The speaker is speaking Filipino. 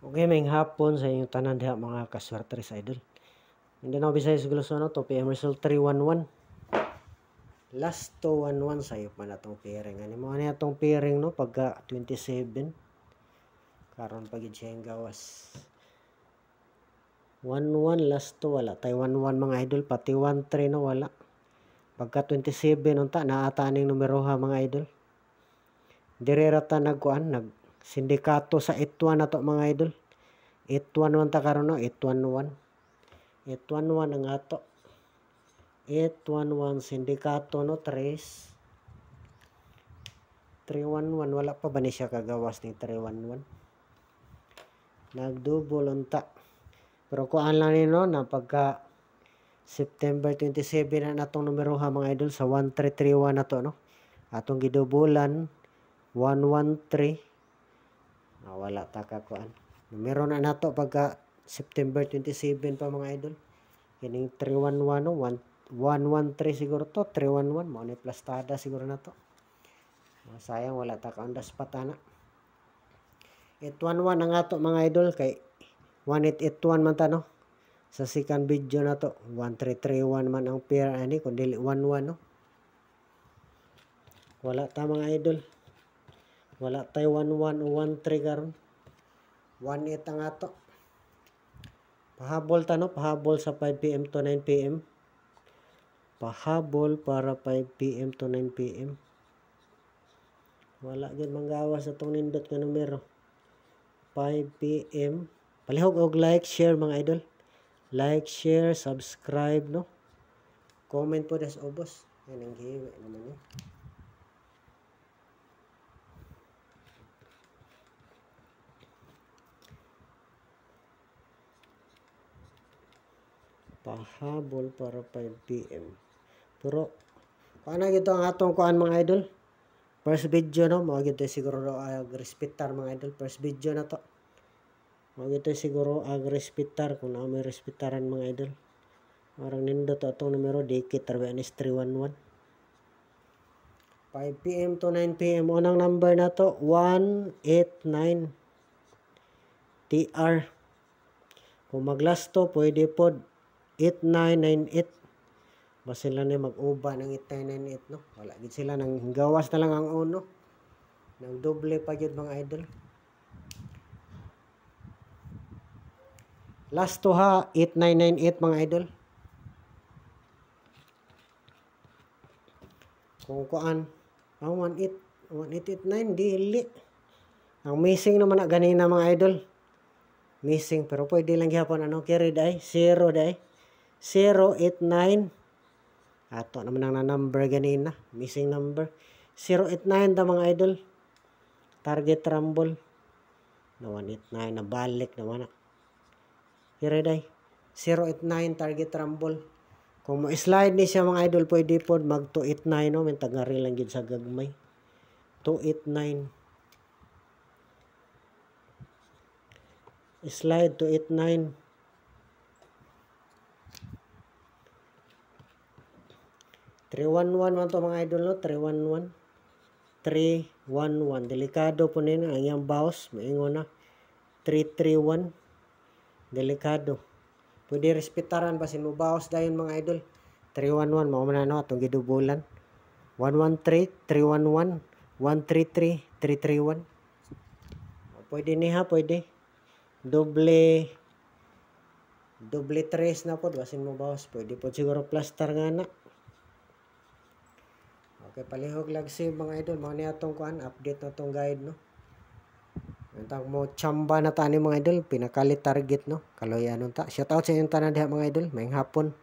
Okay, may hapon sa inyong tanan diha mga kaswerte sa idol. Hindi na bisay sa Gulusono to PM result 311. Last to 11 sayo pa na tong pairing. Ano mo na itong pairing no pagka 27. Karon pagid siya ang gawas. 11 last to wala. Tay 11 mga idol pati 13 no wala. Pagka 27 unta naata ning numero ha mga idol. Dire rata nag sindikato sa 81 na to mga idol. 811 ta karon no 811. 811 ang ato. 811 sindikato no 311 wala pa ba ni siya kagawas ni 311. Nagdouble unta. Pero kuan lang ni no na pagka September 27 na natong numero ha mga idol sa 1331 na to no. Atong gidubulan 113. Wala ta ka kuan. Numero na nato pagka September 27 pa mga idol. Kining 311 no 113 siguro to 311 mo ni plastada siguro na to. Sayang wala ta kaundas patana. 811 ang ato mga idol kay 1881 man ta no. Sa second video na to 1331 man ang pair ani kun dili 11 no. Wala ta mga idol. Wala tay 11 o 13 karon. 18 ang ato. Pahabol ta no, pahabol sa 5 PM to 9 PM. Pahabol para 5 PM to 9 PM. Wala gyud manggawas atong nindot nga numero. 5 PM. Palihog og like, share mga idol. Like, share, subscribe no. Comment po des ubos. Yan ang gihiwi naman eh. Pahabol para 5 PM. Pero paano gito ang atong kuan mga idol? First video no, mao gito siguro respetar mga idol. First video na to. Mao gito siguro respetar kung na may respetaran mga idol. Orang nindot to atong numero dikit tarbanis 311. 5 PM to 9 PM unang number na to 189 TR. Kung maglast to pwede pod 8998. Basta sila na mag-uba ng 8998 no. Wala gid sila nang gawas na lang ang uno. Nang doble pa gyud mga idol. Last to ha 8998 mga idol. Kung kuan ang 1889 dili. Ang missing naman na ganina mga idol. Missing pero pwede lang gyapon ano carry dai 0 dai 089. Ato naman ang number ganina. Missing number. 089 ta mga idol. Target rumble. Na 189. Nabalik naman na. Kira day. 089 target rumble. Kung ma-slide ni siya mga idol, pwede po mag 289 no. May tagari lang yun sa gagmay. 289. Slide 289. 311 man to mga idol no, 311. 311. Delikado po nina ang iyang bounce, maingon na. 331. Delikado. Pwede respetaran basin mo bounce dayon mga idol. 311 mao man no atong gidubulan. 113, 311, 133, 331. Pwede niha, pwede. Doble 3 na po basin mo bounce. Pwede po siguro plaster nga na. Okay, palihog lag save mga idol. Mga niya itong kuhan, update na itong guide, no? Antang mo chamba na tani mga idol, pinakalit target, no? Kaloyan nun ta. Shoutout sa inyong tanan diha mga idol. Mayang hapon.